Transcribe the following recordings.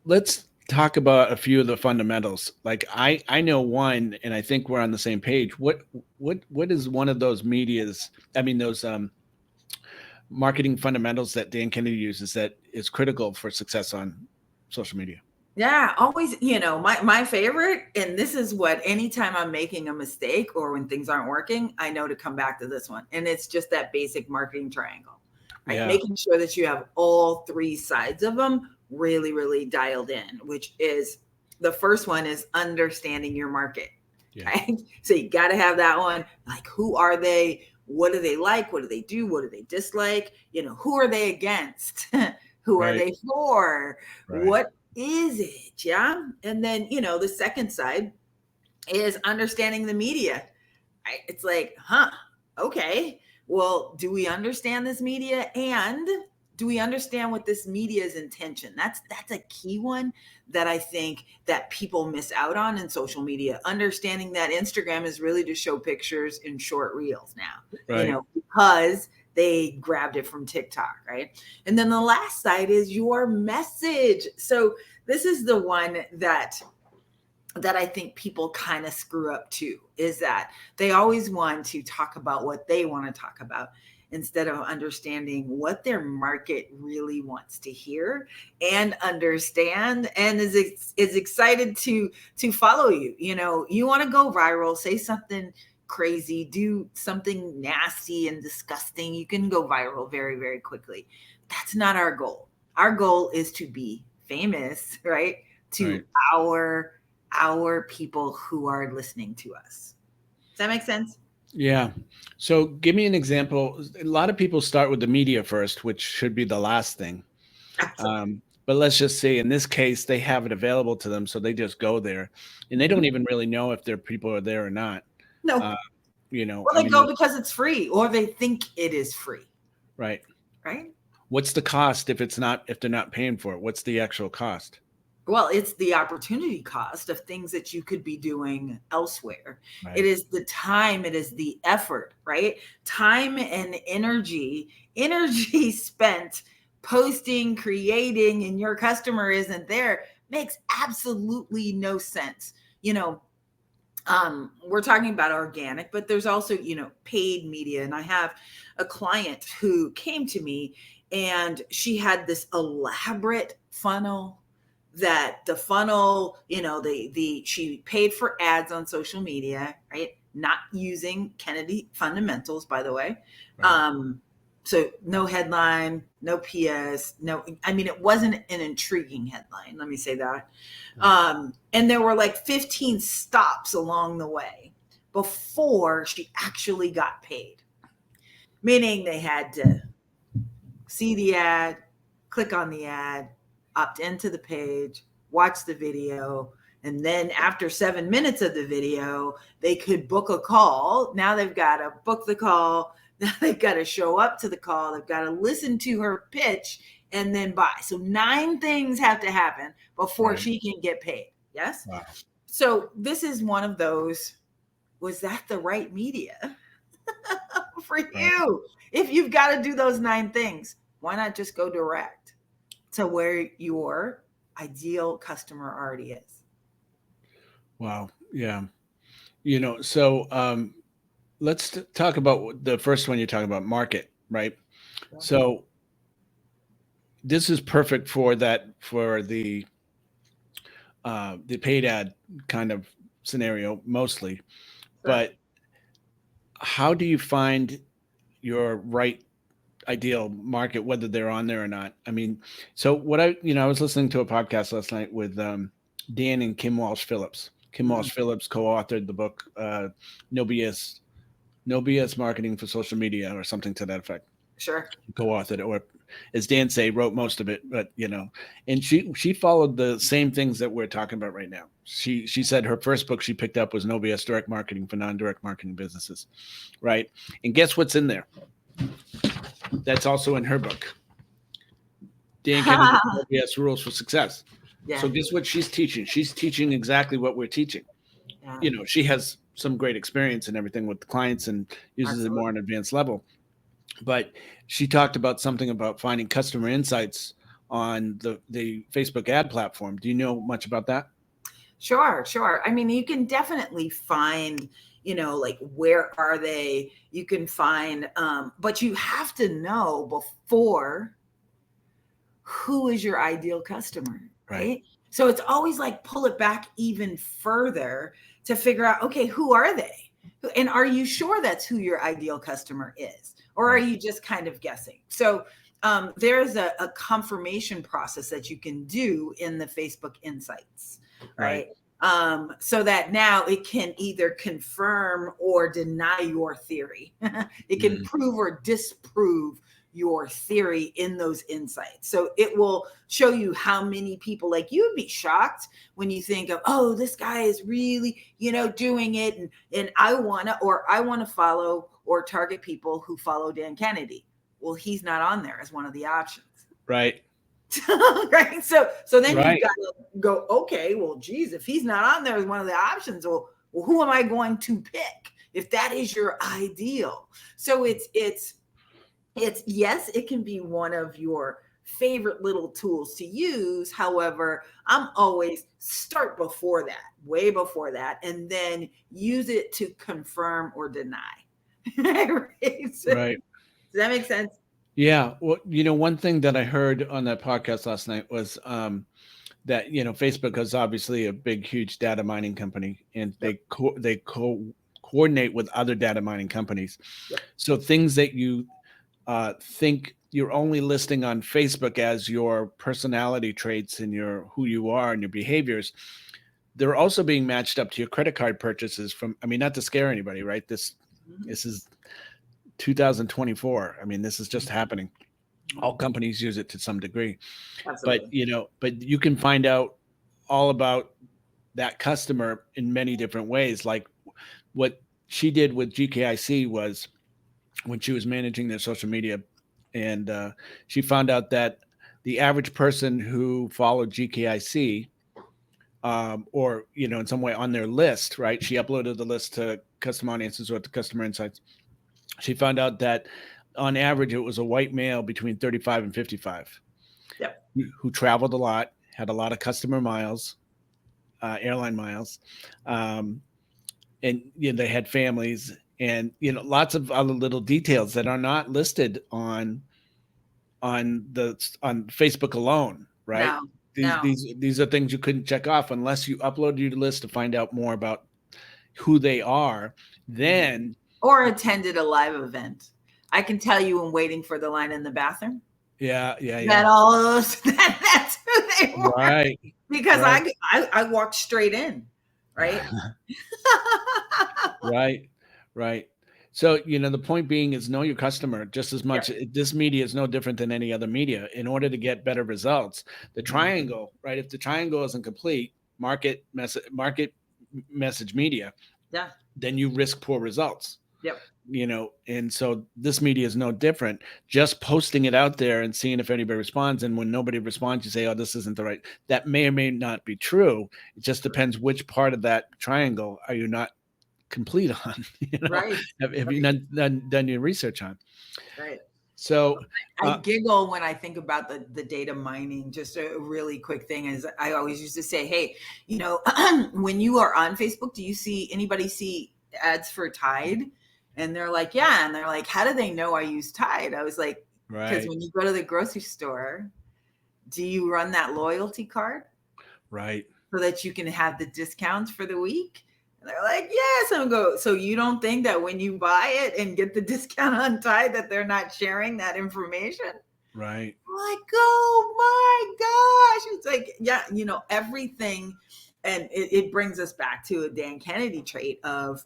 let's talk about a few of the fundamentals. Like I know one, and I think we're on the same page. What is one of those medias? I mean, those marketing fundamentals that Dan Kennedy uses that is critical for success on social media. Yeah, always, my favorite, and this is what anytime I'm making a mistake or when things aren't working, I know to come back to this one. And it's just that basic marketing triangle, right? Yeah. Making sure that you have all three sides of them really, really dialed in, which is the first one is understanding your market. Yeah. Right? So you got to have that one. Like, who are they? What do they like? What do they do? What do they dislike? Who are they against? Who are Right. they for? Right. What is it? Yeah. And then, the second side is understanding the media. It's like, okay, well, do we understand this media? And do we understand what this media's intention? That's a key one that I think that people miss out on in social media. Understanding that Instagram is really to show pictures in short reels now, Right. because they grabbed it from TikTok, right? And then the last side is your message. So this is the one that I think people kind of screw up too, is that they always want to talk about what they want to talk about instead of understanding what their market really wants to hear and understand and is excited to follow you. You want to go viral, say something crazy, do something nasty and disgusting, you can go viral very, very quickly. That's not our goal. Our goal is to be famous, right? To our people who are listening to us. Does that make sense? Yeah. So give me an example. A lot of people start with the media first, which should be the last thing. But let's just say in this case, they have it available to them. So they just go there and they don't even really know if their people are there or not. No. Or they go because it's free, or they think it is free. Right. Right. What's the cost if they're not paying for it? What's the actual cost? Well, it's the opportunity cost of things that you could be doing elsewhere. Right. It is the time, it is the effort, right? Time and energy spent posting, creating, and your customer isn't there makes absolutely no sense. We're talking about organic, but there's also, paid media. And I have a client who came to me and she had this elaborate funnel that the funnel, she paid for ads on social media, right? Not using Kennedy fundamentals, by the way. Right. So no headline, no PS, it wasn't an intriguing headline. Let me say that. Right. And there were like 15 stops along the way before she actually got paid. Meaning they had to see the ad, click on the ad, opt into the page, watch the video, and then after 7 minutes of the video, they could book a call. Now they've got to book the call. Now they've got to show up to the call. They've got to listen to her pitch and then buy. So 9 things have to happen before she can get paid. Yes? Wow. So this is one of those, was that the right media for you? If you've got to do those 9 things, why not just go direct to where your ideal customer already is? Wow. Yeah. So let's talk about the first one you're talking about, market, right? Yeah. So this is perfect for the paid ad kind of scenario mostly. Sure. But how do you find your right ideal market, whether they're on there or not? I mean, so what I was listening to a podcast last night with Dan and Kim Walsh-Phillips. Kim Walsh-Phillips co-authored the book No BS Marketing for Social Media, or something to that effect. Sure. Co-authored it, or as Dan say, wrote most of it. But and she followed the same things that we're talking about right now. She said her first book she picked up was No BS Direct Marketing for Non-Direct Marketing Businesses, right? And guess what's in there? That's also in her book, Dan Kennedy IBA Rules for Success. Yeah. So guess what she's teaching? She's teaching exactly what we're teaching. Yeah. She has some great experience and everything with the clients and uses it more on an advanced level. But she talked about something about finding customer insights on the Facebook ad platform. Do you know much about that? Sure. I mean, you can definitely find, like where are they? You can find, but you have to know before who is your ideal customer, right? So it's always like pull it back even further to figure out, okay, who are they? And are you sure that's who your ideal customer is? Or are you just kind of guessing? So there's a confirmation process that you can do in the Facebook Insights, right? So that now it can either confirm or deny your theory. It can prove or disprove your theory in those insights. So it will show you how many people, like you'd be shocked when you think of, oh, this guy is really, doing it. And I want to follow or target people who follow Dan Kennedy. Well, he's not on there as one of the options. Right. Right. So then you've got to go, okay, well, geez, if he's not on there as one of the options, well, who am I going to pick if that is your ideal? So it's yes, it can be one of your favorite little tools to use. However, I'm always start before that, way before that, and then use it to confirm or deny. Right. So, Right. Does that make sense? Yeah. Well, one thing that I heard on that podcast last night was that Facebook is obviously a big, huge data mining company, and they coordinate with other data mining companies. So things that you think you're only listing on Facebook as your personality traits and who you are and your behaviors, they're also being matched up to your credit card purchases from, not to scare anybody, right? This is 2024. This is just happening. All companies use it to some degree. Absolutely. But you can find out all about that customer in many different ways. Like what she did with GKIC was when she was managing their social media, and she found out that the average person who followed GKIC or in some way on their list, right? She uploaded the list to Custom Audiences or to Customer Insights. She found out that on average it was a white male between 35 and 55 who traveled a lot, had a lot of customer miles, airline miles, and they had families, and lots of other little details that are not listed on Facebook alone, right? These are things you couldn't check off unless you upload your list to find out more about who they are. Then or attended a live event. I can tell you when waiting for the line in the bathroom. Yeah. That's who they were. Right. Because I walked straight in. Right. Right. So, the point being is know your customer just as much. Yeah. This media is no different than any other media. In order to get better results, the triangle, right? If the triangle isn't complete, market, message, media, then you risk poor results. Yep. And so this media is no different. Just posting it out there and seeing if anybody responds. And when nobody responds, you say, oh, this isn't the right. That may or may not be true. It just depends which part of that triangle are you not complete on. Right. Have you not done your research on? Right. So I giggle when I think about the data mining. Just a really quick thing is I always used to say, hey, when you are on Facebook, do you see anybody see ads for Tide? And they're like, yeah. And they're like, how do they know I use Tide? I was like, because when you go to the grocery store, do you run that loyalty card? Right. So that you can have the discounts for the week? And they're like, yes. And I go, so you don't think that when you buy it and get the discount on Tide that they're not sharing that information? Right. I'm like, oh my gosh. It's like, yeah, everything. And it brings us back to a Dan Kennedy trait of,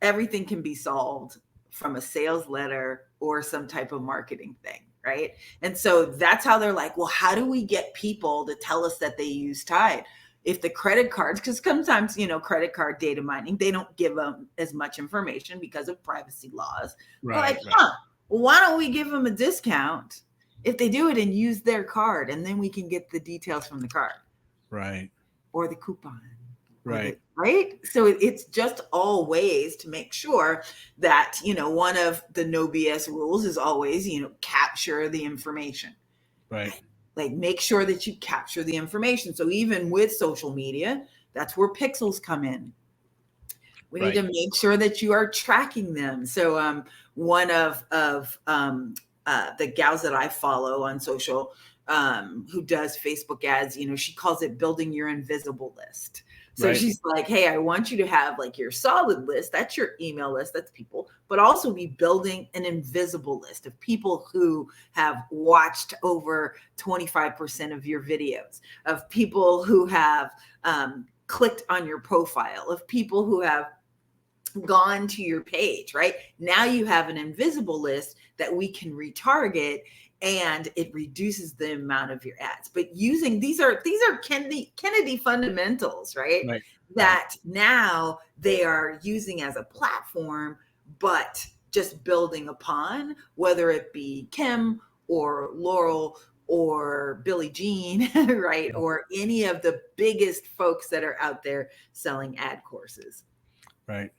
everything can be solved from a sales letter or some type of marketing thing, right? And so that's how they're like, well, how do we get people to tell us that they use Tide? If the credit cards, because sometimes, credit card data mining, they don't give them as much information because of privacy laws. Right, like, well, why don't we give them a discount if they do it and use their card, and then we can get the details from the card. Right. Or the coupon. Right. Right. So it's just all ways to make sure that, one of the no BS rules is always, capture the information. Right. Like make sure that you capture the information. So even with social media, that's where pixels come in. We need to make sure that you are tracking them. So one of the gals that I follow on social, who does Facebook ads, she calls it building your invisible list. So she's like, hey, I want you to have like your solid list. That's your email list. That's people, but also be building an invisible list of people who have watched over 25% of your videos, of people who have clicked on your profile, of people who have gone to your page, right? Now you have an invisible list that we can retarget, and it reduces the amount of your ads. But using these are Kennedy fundamentals, right? That now they are using as a platform, but just building upon, whether it be Kim or Laurel or Billie Jean, right? Or any of the biggest folks that are out there selling ad courses. Right.